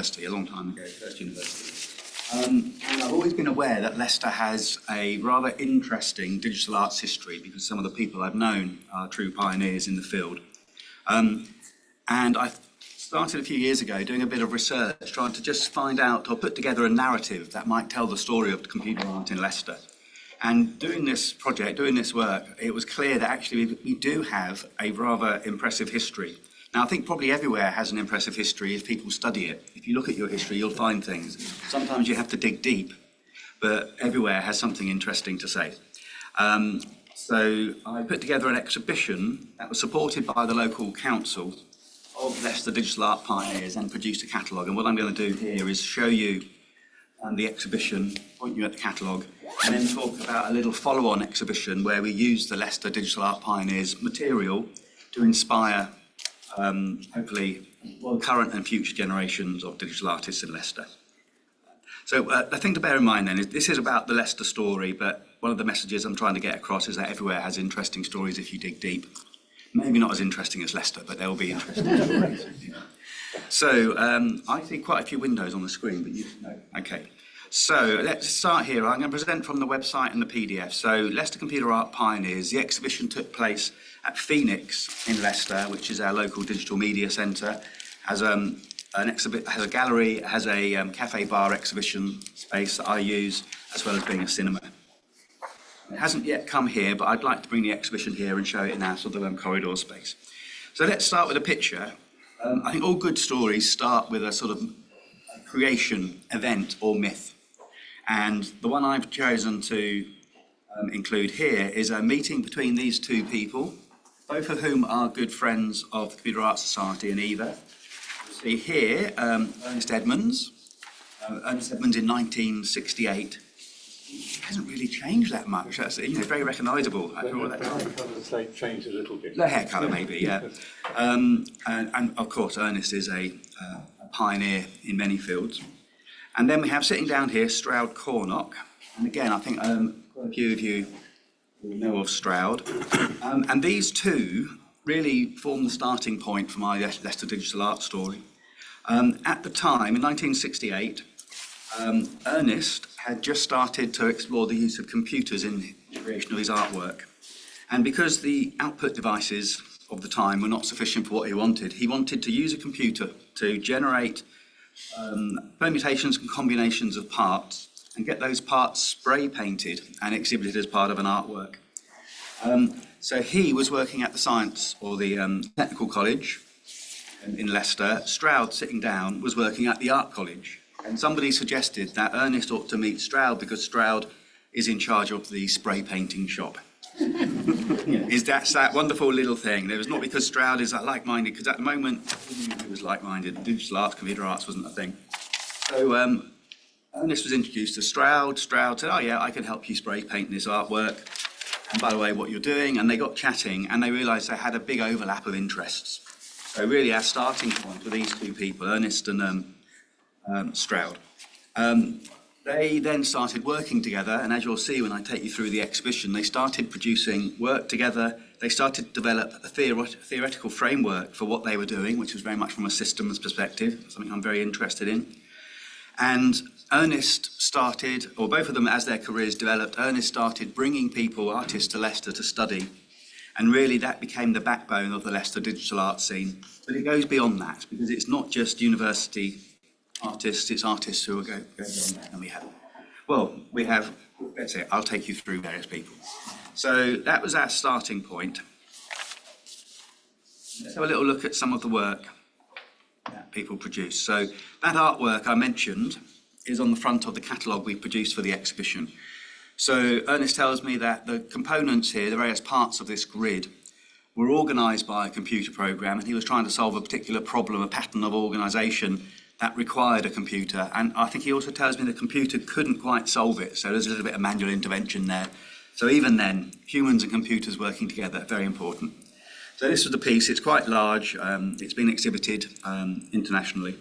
University, a long time ago, first university. And I've always been aware that Leicester has a rather interesting digital arts history because some of the people I've known are true pioneers in the field. And I started a few years ago doing a bit of research, trying to just find out or put together a narrative that might tell the story of computer art in Leicester. And doing this project, doing this work, it was clear that actually we do have a rather impressive history. Now, I think probably everywhere has an impressive history if people study it. If you look at your history, you'll find things. Sometimes you have to dig deep, but everywhere has something interesting to say. So I put together an exhibition that was supported by the local council of Leicester Digital Art Pioneers and produced a catalogue. And what I'm going to do here is show you the exhibition, point you at the catalogue, and then talk about a little follow-on exhibition where we use the Leicester Digital Art Pioneers material to inspire hopefully current and future generations of digital artists in Leicester. So the thing to bear in mind then is this is about the Leicester story, but one of the messages I'm trying to get across is that everywhere has interesting stories if you dig deep. Maybe not as interesting as Leicester, but there will be interesting stories. So I see quite a few windows on the screen, but you know. Okay. So let's start here. I'm going to present from the website and the PDF. So Leicester Computer Art Pioneers, the exhibition took place at Phoenix in Leicester, which is our local digital media centre, has has a gallery, has a cafe bar exhibition space that I use, as well as being a cinema. It hasn't yet come here, but I'd like to bring the exhibition here and show it in our sort of corridor space. So let's start with a picture. I think all good stories start with a sort of creation event or myth. And the one I've chosen to include here is a meeting between these two people, both of whom are good friends of the Computer Arts Society and EVA. You see here, Ernest Edmonds. Ernest Edmonds in 1968. He hasn't really changed that much. That's very recognisable after all that time. The changed a little bit. The hair colour, maybe, yeah. And of course, Ernest is a pioneer in many fields. And then we have sitting down here Stroud Cornock. And again, I think quite a few of you will know of Stroud. And these two really form the starting point for my Leicester digital art story. At the time, in 1968, Ernest had just started to explore the use of computers in the creation of his artwork. And because the output devices of the time were not sufficient for what he wanted to use a computer to generate permutations and combinations of parts and get those parts spray painted and exhibited as part of an artwork. So he was working at the science or the technical college in Leicester. Stroud, sitting down, was working at the art college. And somebody suggested that Ernest ought to meet Stroud because Stroud is in charge of the spray painting shop. That's that wonderful little thing. It was not because Stroud is like-minded, because at the moment he was like-minded. Digital arts, computer arts wasn't a thing. So Ernest was introduced to Stroud. Stroud said, "Oh yeah, I can help you spray paint this artwork. And by the way, what you're doing." And they got chatting, and they realised they had a big overlap of interests. So really, our starting point were these two people, Ernest and Stroud. They then started working together, and as you'll see when I take you through the exhibition, they started producing work together. They started to develop a theoretical framework for what they were doing, which was very much from a systems perspective, something I'm very interested in. And Ernest started, or both of them as their careers developed, Ernest started bringing people, artists to Leicester to study. And really that became the backbone of the Leicester digital art scene. But it goes beyond that, because it's not just university artists, it's artists who are going beyond that. And we have, let's say, I'll take you through various people. So that was our starting point. Let's have a little look at some of the work that people produce. So that artwork I mentioned is on the front of the catalogue we produced for the exhibition. So Ernest tells me that the components here, the various parts of this grid, were organised by a computer program, and he was trying to solve a particular problem, a pattern of organisation that required a computer. And I think he also tells me the computer couldn't quite solve it, so there's a little bit of manual intervention there. So even then, humans and computers working together, very important. So this was the piece. It's quite large. It's been exhibited internationally.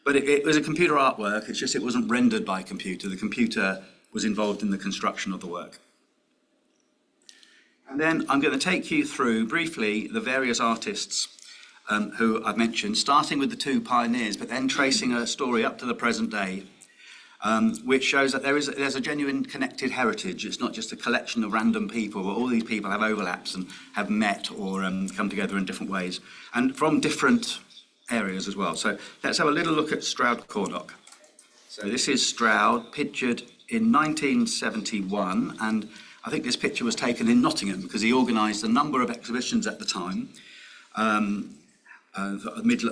But it was a computer artwork. It's just it wasn't rendered by a computer. The computer was involved in the construction of the work. And then I'm going to take you through briefly the various artists who I've mentioned, starting with the two pioneers, but then tracing a story up to the present day, which shows that there's a genuine connected heritage. It's not just a collection of random people, but all these people have overlaps and have met or come together in different ways, and from different areas as well. So let's have a little look at Stroud Cornock. So this is Stroud, pictured in 1971, and I think this picture was taken in Nottingham because he organised a number of exhibitions at the time. I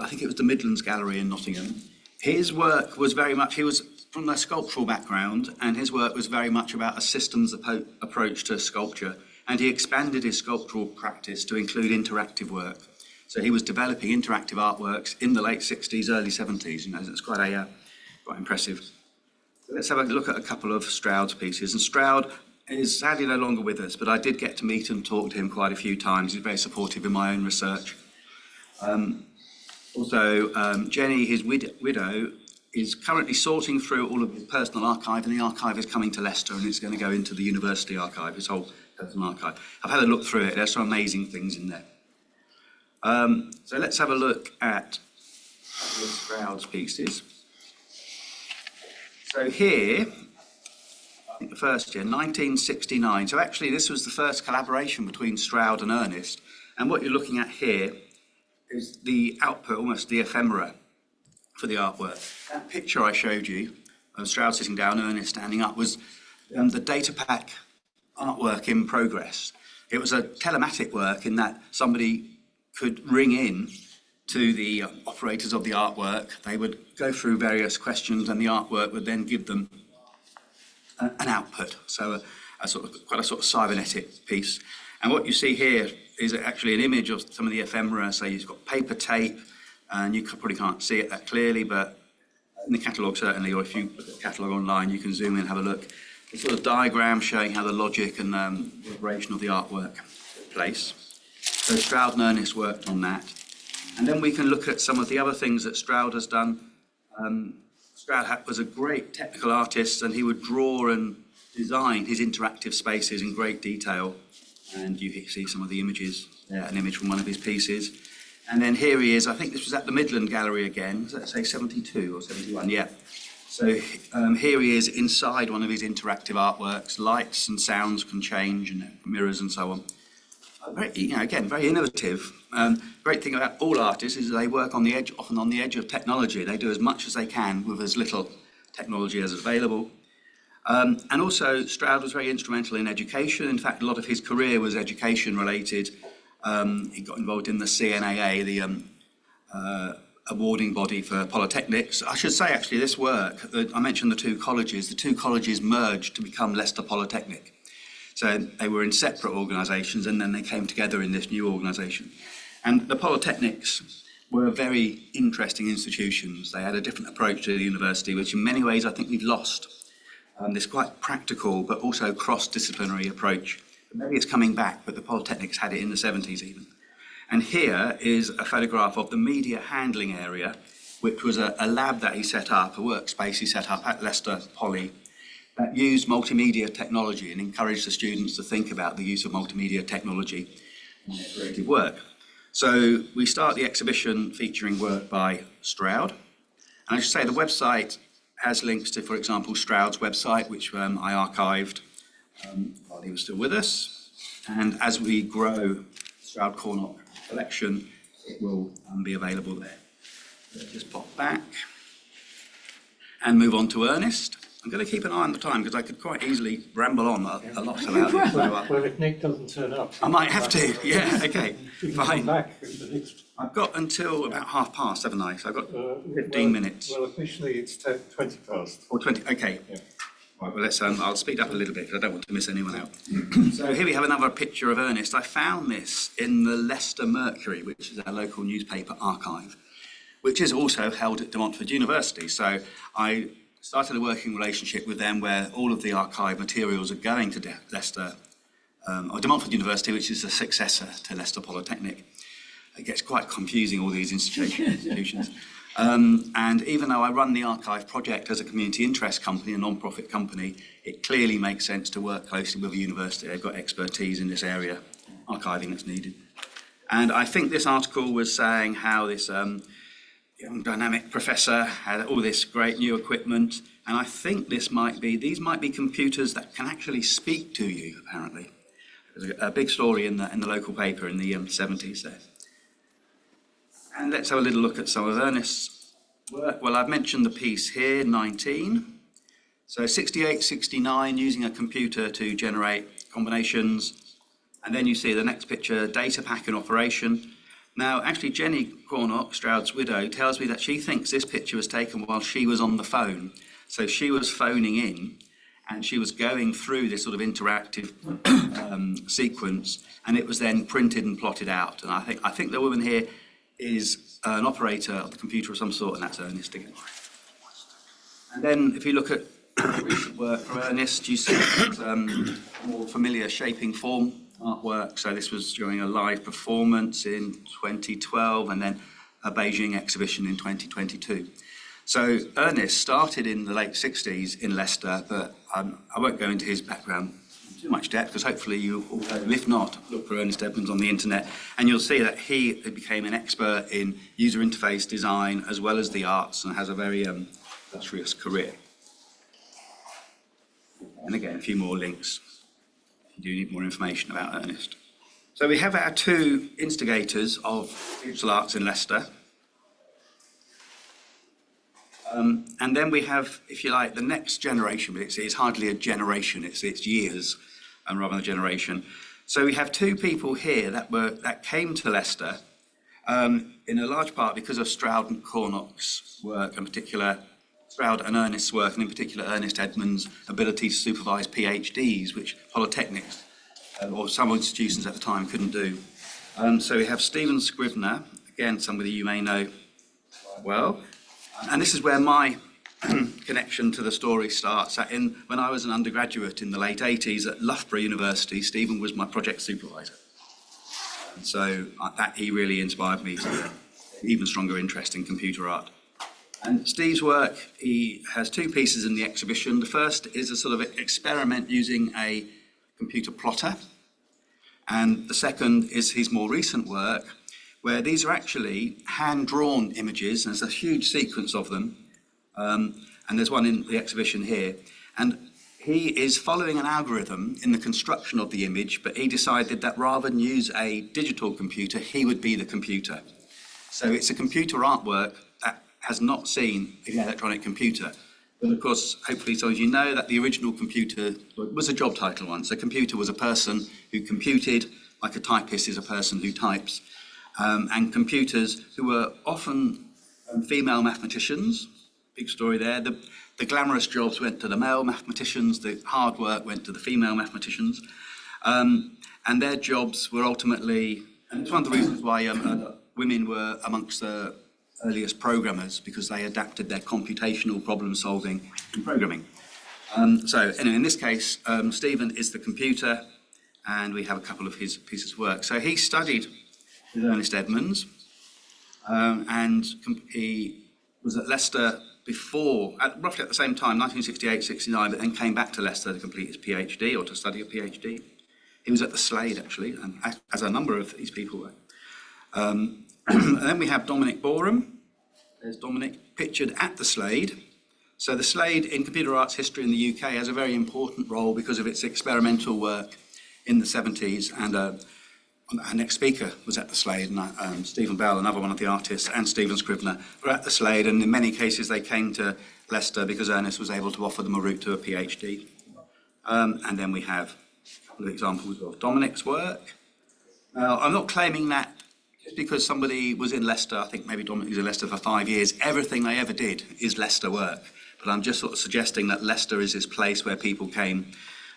think it was the Midlands Gallery in Nottingham. His work was very much, he was from a sculptural background, and his work was very much about a systems approach to sculpture, and he expanded his sculptural practice to include interactive work. So he was developing interactive artworks in the late 60s, early 70s. You know, it's quite impressive. So let's have a look at a couple of Stroud's pieces. And Stroud is sadly no longer with us, but I did get to meet and talk to him quite a few times. He's very supportive in my own research. Jenny, his widow, is currently sorting through all of his personal archive, and the archive is coming to Leicester, and it's going to go into the university archive, his whole personal archive. I've had a look through it. There's some amazing things in there. So let's have a look at Stroud's pieces. So here, I think the first year, 1969. So actually this was the first collaboration between Stroud and Ernest. And what you're looking at here is the output, almost the ephemera for the artwork. That picture I showed you of Stroud sitting down, Ernest standing up, was the data pack artwork in progress. It was a telematic work in that somebody could ring in to the operators of the artwork. They would go through various questions, and the artwork would then give them an output. So quite a sort of cybernetic piece. And what you see here is actually an image of some of the ephemera. So you've got paper tape, and you probably can't see it that clearly, but in the catalogue certainly, or if you look at the catalogue online, you can zoom in and have a look. It's sort of diagram showing how the logic and the operation of the artwork took place. So Stroud and Ernest worked on that. And then we can look at some of the other things that Stroud has done. Stroud was a great technical artist, and he would draw and design his interactive spaces in great detail. And you see some of the images there, an image from one of his pieces. And then here he is, I think this was at the Midland Gallery again, does that say 72 or 71? Yeah. So here he is inside one of his interactive artworks. Lights and sounds can change, and mirrors and so on. Again, very innovative. Great thing about all artists is they work on the edge, often on the edge of technology. They do as much as they can with as little technology as available. And also, Stroud was very instrumental in education. In fact, a lot of his career was education related. He got involved in the CNAA, the awarding body for polytechnics. I should say, actually, this work, I mentioned the two colleges merged to become Leicester Polytechnic. So they were in separate organisations, and then they came together in this new organisation. And the polytechnics were very interesting institutions. They had a different approach to the university, which in many ways I think we've lost. This quite practical but also cross-disciplinary approach. Maybe it's coming back, but the polytechnics had it in the 70s even. And here is a photograph of the media handling area, which was a lab that he set up, a workspace he set up at Leicester Poly, that used multimedia technology and encouraged the students to think about the use of multimedia technology in their creative work. So we start the exhibition featuring work by Stroud. And I should say the website has links to, for example, Stroud's website, which I archived while he was still with us. And as we grow Stroud Cornock collection, it will be available there. Let's just pop back and move on to Ernest. I'm going to keep an eye on the time because I could quite easily ramble on a lot about it. Well, if Nick doesn't turn up, I might have to. Yeah, okay, fine. Back with the next. I've got until about 5:30, haven't I? So I've got 15 minutes. Well, officially it's 20 past. Or 20, okay. Yeah. Right, well, I'll speed up a little bit because I don't want to miss anyone out. So here we have another picture of Ernest. I found this in the Leicester Mercury, which is our local newspaper archive, which is also held at De Montfort University. So I started a working relationship with them where all of the archive materials are going to Leicester, or De Montfort University, which is the successor to Leicester Polytechnic. It gets quite confusing, all these institutions. And even though I run the archive project as a community interest company, a non-profit company, it clearly makes sense to work closely with a university. They've got expertise in this area, archiving that's needed. And I think this article was saying how this young dynamic professor had all this great new equipment, and I think these might be computers that can actually speak to you, apparently. There's a big story in the local paper in the 70s there. And let's have a little look at some of Ernest's work. Well, I've mentioned the piece here, 19. So 68, 69, using a computer to generate combinations. And then you see the next picture, data pack in operation. Now, actually, Jenny Cornock, Stroud's widow, tells me that she thinks this picture was taken while she was on the phone. So she was phoning in, and she was going through this sort of interactive sequence, and it was then printed and plotted out. And I think the woman here is an operator of the computer of some sort, and that's Ernest again. And then, if you look at recent work from Ernest, you see more familiar shaping form artwork. So this was during a live performance in 2012 and then a Beijing exhibition in 2022. So Ernest started in the late 60s in Leicester, but I won't go into his background in too much depth because hopefully you all know, if not, look for Ernest Edmonds on the internet and you'll see that he became an expert in user interface design as well as the arts and has a very illustrious career. And again, a few more links if you do need more information about Ernest. So we have our two instigators of digital arts in Leicester. And then we have, if you like, the next generation, but it's hardly a generation, it's years rather than a generation. So we have two people here that came to Leicester in a large part because of Stroud and Cornock's work, in particular Stroud and Ernest's work, and in particular Ernest Edmonds' ability to supervise PhDs, which polytechnics or some institutions at the time couldn't do. So we have Stephen Scrivener, again somebody you may know quite well, and this is where my connection to the story starts. When I was an undergraduate in the late 80s at Loughborough University, Stephen was my project supervisor. And so he really inspired me to an even stronger interest in computer art. And Steve's work, he has two pieces in the exhibition. The first is a sort of experiment using a computer plotter. And the second is his more recent work, where these are actually hand-drawn images, and there's a huge sequence of them. And there's one in the exhibition here. And he is following an algorithm in the construction of the image, but he decided that rather than use a digital computer, he would be the computer. So it's a computer artwork that has not seen an electronic computer. But of course, hopefully some of you know that the original computer was a job title once. A computer was a person who computed, like a typist is a person who types. And computers who were often female mathematicians, big story there. The glamorous jobs went to the male mathematicians, the hard work went to the female mathematicians. And their jobs were ultimately, and it's one of the reasons why women were amongst the earliest programmers, because they adapted their computational problem solving in programming. So anyway, in this case, Stephen is the computer, and we have a couple of his pieces of work. So he studied with Ernest Edmonds, and he was at Leicester before, roughly at the same time, 1968, 69, but then came back to Leicester to complete his PhD, or to study a PhD. He was at the Slade, actually, and as a number of these people were. And then we have Dominic Boreham. There's Dominic pictured at the Slade. So the Slade in computer arts history in the UK has a very important role because of its experimental work in the 70s, and our next speaker was at the Slade, and Stephen Bell, another one of the artists, and Stephen Scrivener were at the Slade, and in many cases they came to Leicester because Ernest was able to offer them a route to a PhD. And then we have a couple of examples of Dominic's work. Now, I'm not claiming that just because somebody was in Leicester, I think maybe Dominic was in Leicester for 5 years, everything they ever did is Leicester work. But I'm just sort of suggesting that Leicester is this place where people came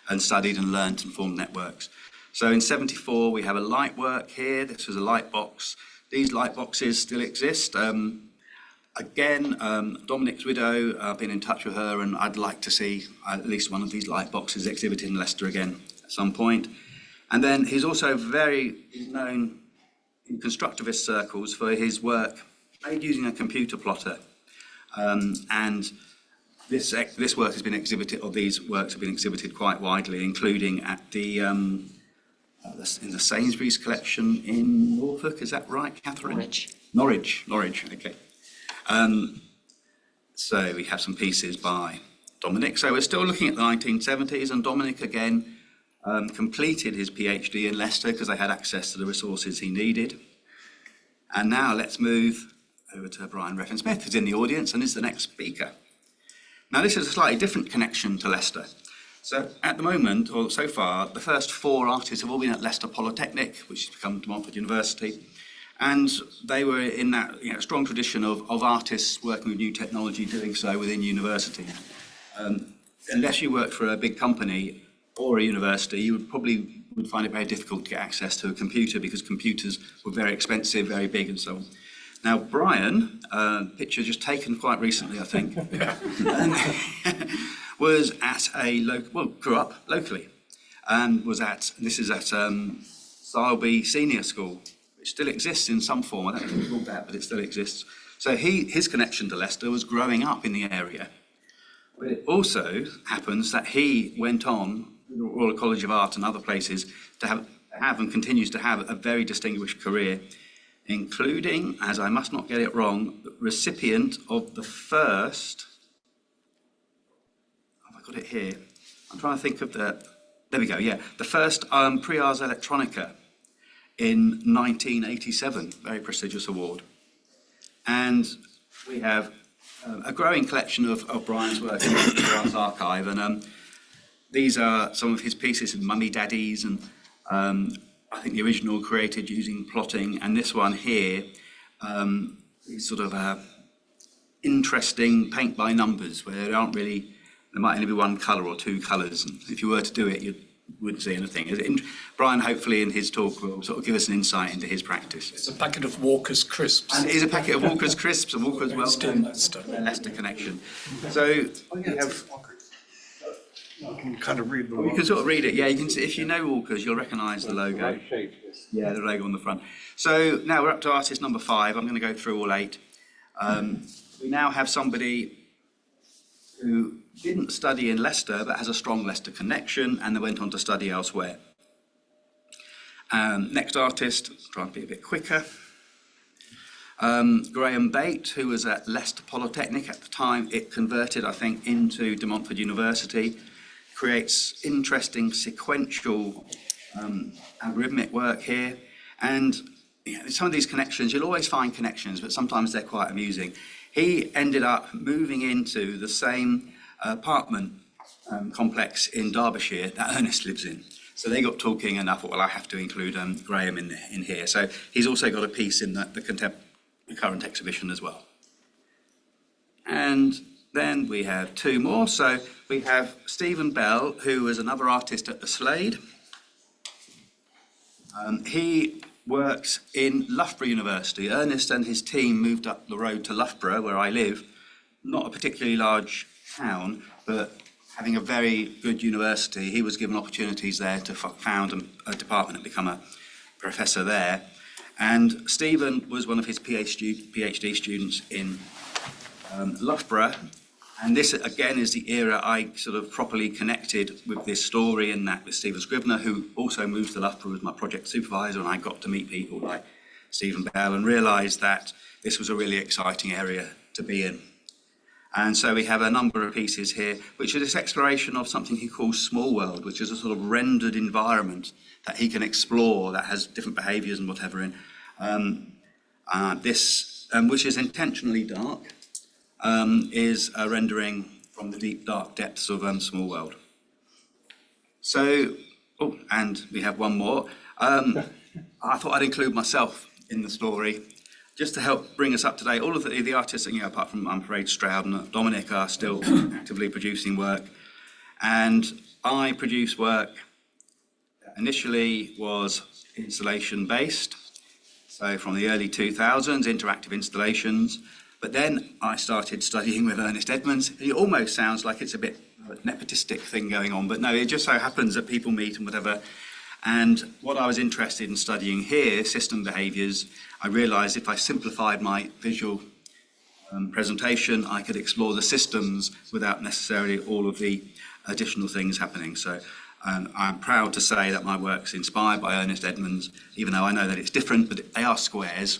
and studied and learned and formed networks. So in 74, we have a light work here. This was a light box. These light boxes still exist. Again, Dominic's widow, I've been in touch with her, and I'd like to see at least one of these light boxes exhibited in Leicester again at some point. And then he's also he's known in constructivist circles for his work made using a computer plotter. And this work has been exhibited, or these works have been exhibited quite widely, including at the in the Sainsbury's collection in Norfolk. Is that right, Catherine? Norwich, okay. So we have some pieces by Dominic. So we're still looking at the 1970s, and Dominic again completed his PhD in Leicester because they had access to the resources he needed. And now let's move over to Brian Refn-Smith, who's in the audience and is the next speaker. Now this is a slightly different connection to Leicester. So at the moment, or so far, the first 4 artists have all been at Leicester Polytechnic, which has become Montfort University. And they were in that strong tradition of artists working with new technology, doing so within university. Unless you worked for a big company or a university, you would find it very difficult to get access to a computer because computers were very expensive, very big and so on. Now, Brian, picture just taken quite recently, I think, was at grew up locally and this is at Sileby Senior School, which still exists in some form. I don't know if it's called that, but it still exists. So his connection to Leicester was growing up in the area. But it also happens that he went on, the Royal College of Art and other places, to have and continues to have a very distinguished career, including, as I must not get it wrong, recipient of the first, have I got it here? I'm trying to think of there we go, yeah, the first Prix Ars Electronica in 1987, very prestigious award. And we have a growing collection of Brian's work in the Arts Archive, and these are some of his pieces in Mummy Daddies, and I think the original created using plotting, and this one here is sort of interesting paint by numbers, where there might only be one colour or 2 colours, and if you were to do it, you wouldn't see anything. Brian, hopefully, in his talk, will sort of give us an insight into his practice. It's a packet of Walker's crisps. And it is a packet of Walker's crisps, and Walker's well-known Leicester connection. So we have. I can kind of read the You can sort of read it, yeah. You can see, if you know Walker's, you'll recognise the logo. right shape, yes. Yeah, the logo on the front. So now we're up to artist number 5. I'm going to go through all 8. We now have somebody who didn't study in Leicester but has a strong Leicester connection, and they went on to study elsewhere. Next artist, try and be a bit quicker. Graham Bate, who was at Leicester Polytechnic at the time. It converted, I think, into De Montfort University. Creates interesting sequential algorithmic work here. And some of these connections, you'll always find connections, but sometimes they're quite amusing. He ended up moving into the same apartment complex in Derbyshire that Ernest lives in. So they got talking, and I thought, well, I have to include Graham in here. So he's also got a piece in the current exhibition as well. And then we have 2 more. So we have Stephen Bell, who was another artist at the Slade. He works in Loughborough University. Ernest and his team moved up the road to Loughborough, where I live. Not a particularly large town, but having a very good university, he was given opportunities there to found a department and become a professor there. And Stephen was one of his PhD students in Loughborough. And this, again, is the era I sort of properly connected with this story, and that with Stephen Scrivener, who also moved to Loughborough as my project supervisor, and I got to meet people like Stephen Bell and realised that this was a really exciting area to be in. And so we have a number of pieces here, which is this exploration of something he calls Small World, which is a sort of rendered environment that he can explore that has different behaviours and whatever in. Which is intentionally dark, is a rendering from the deep, dark depths of Small World. So, and we have one more. I thought I'd include myself in the story, just to help bring us up to date. All of the artists, apart from, I'm afraid, Stroud and Dominic, are still actively producing work. And I produce work that initially was installation-based, so from the early 2000s, interactive installations. But then I started studying with Ernest Edmonds. It almost sounds like it's a bit of a nepotistic thing going on, but no, it just so happens that people meet and whatever. And what I was interested in studying here, system behaviours, I realised if I simplified my visual presentation, I could explore the systems without necessarily all of the additional things happening. So I'm proud to say that my work's inspired by Ernest Edmonds, even though I know that it's different, but they are squares.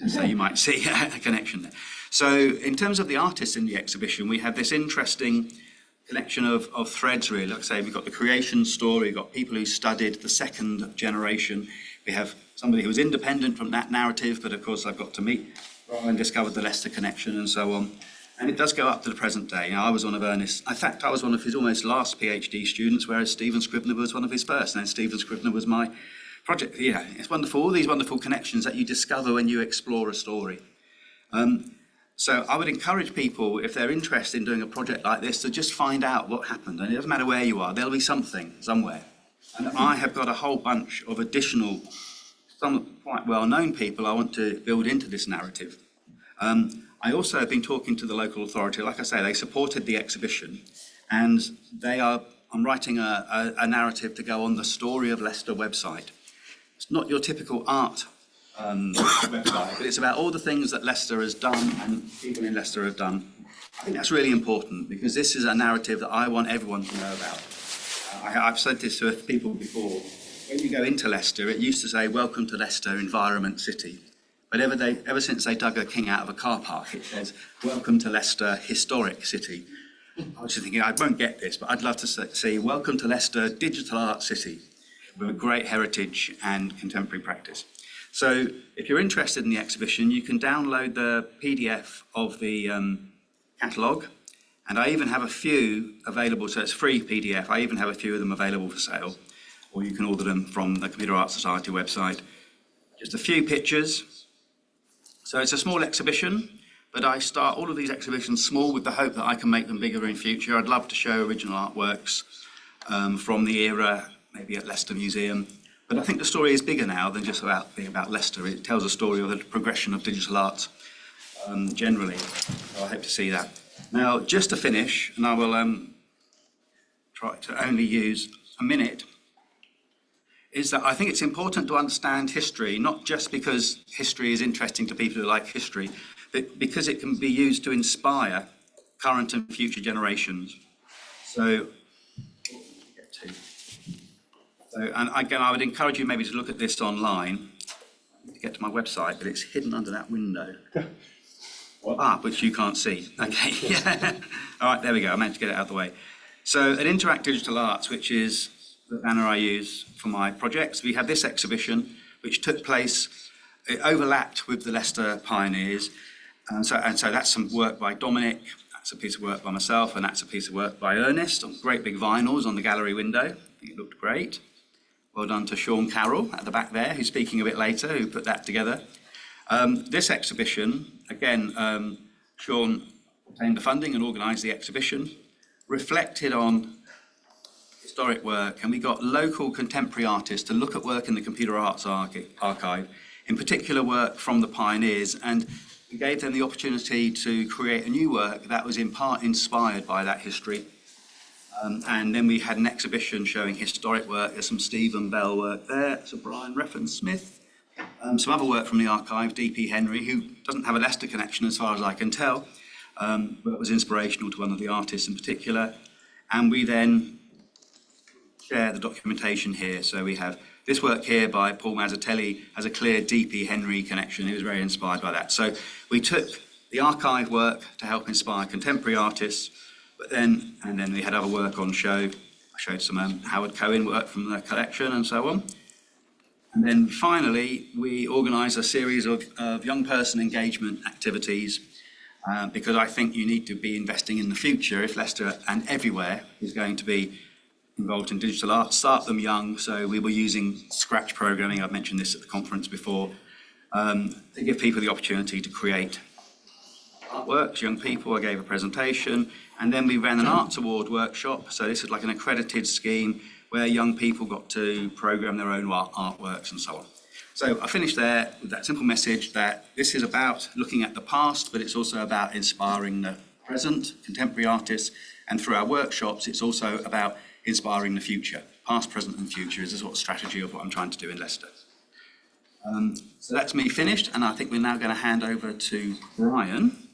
So you might see a connection there. So in terms of the artists in the exhibition, we have this interesting collection of threads, really. Like I say, we've got the creation story, we've got people who studied the second generation. We have somebody who was independent from that narrative, but of course I've got to meet and discovered the Leicester connection and so on. And it does go up to the present day. You know, I was one of Ernest, in fact, I was one of his almost last PhD students, whereas Stephen Scribner was one of his first. And then Stephen Scribner was my project. Yeah, it's wonderful, all these wonderful connections that you discover when you explore a story. So I would encourage people, if they're interested in doing a project like this, to just find out what happened. And it doesn't matter where you are, there'll be something somewhere. And I have got a whole bunch of additional, some quite well-known people I want to build into this narrative. I also have been talking to the local authority. Like I say, they supported the exhibition, and I'm writing a narrative to go on the Story of Leicester website. It's not your typical art website, but it's about all the things that Leicester has done and people in Leicester have done. I think that's really important because this is a narrative that I want everyone to know about. I've said this to people before. When you go into Leicester, it used to say, "Welcome to Leicester, Environment City." But ever since they dug a king out of a car park, it says, "Welcome to Leicester, Historic City." I was just thinking, I won't get this, but I'd love to see, "Welcome to Leicester, Digital Art City," with a great heritage and contemporary practice. So if you're interested in the exhibition, you can download the PDF of the catalogue, and I even have a few available, so it's free PDF. I even have a few of them available for sale, or you can order them from the Computer Art Society website. Just a few pictures. So it's a small exhibition, but I start all of these exhibitions small with the hope that I can make them bigger in future. I'd love to show original artworks from the era, maybe at Leicester Museum. But I think the story is bigger now than just being about Leicester. It tells a story of the progression of digital art generally. So I hope to see that. Now, just to finish, and I will try to only use a minute, is that I think it's important to understand history, not just because history is interesting to people who like history, but because it can be used to inspire current and future generations. And again, I would encourage you maybe to look at this online, to get to my website, but it's hidden under that window. Which you can't see. Okay, yeah. All right, there we go. I managed to get it out of the way. So at Interact Digital Arts, which is the banner I use for my projects, we have this exhibition which took place, it overlapped with the Leicester pioneers, and so that's some work by Dominic, that's a piece of work by myself, and that's a piece of work by Ernest on great big vinyls on the gallery window. I think it looked great. Well done to Sean Carroll at the back there, who's speaking a bit later, who put that together. This exhibition, again, Sean obtained the funding and organised the exhibition, reflected on historic work, and we got local contemporary artists to look at work in the Computer Arts Archive, in particular work from the pioneers, and we gave them the opportunity to create a new work that was in part inspired by that history. And then we had an exhibition showing historic work. There's some Stephen Bell work there, some Brian Reffin-Smith, some other work from the archive, D.P. Henry, who doesn't have a Leicester connection as far as I can tell, but was inspirational to one of the artists in particular. And we then share the documentation here. So we have this work here by Paul Mazzatelli has a clear D.P. Henry connection. He was very inspired by that. So we took the archive work to help inspire contemporary artists, and then we had other work on show. I showed some Howard Cohen work from the collection and so on. And then finally, we organised a series of young person engagement activities because I think you need to be investing in the future if Leicester and everywhere is going to be involved in digital art. Start them young. So we were using Scratch programming. I've mentioned this at the conference before, to give people the opportunity to create artworks, young people. I gave a presentation, and then we ran an arts award workshop. So this is like an accredited scheme where young people got to program their own artworks and so on. So I finished there with that simple message that this is about looking at the past, but it's also about inspiring the present, contemporary artists, and through our workshops, it's also about inspiring the future. Past, present, and future is a sort of strategy of what I'm trying to do in Leicester. So that's me finished, and I think we're now going to hand over to Brian.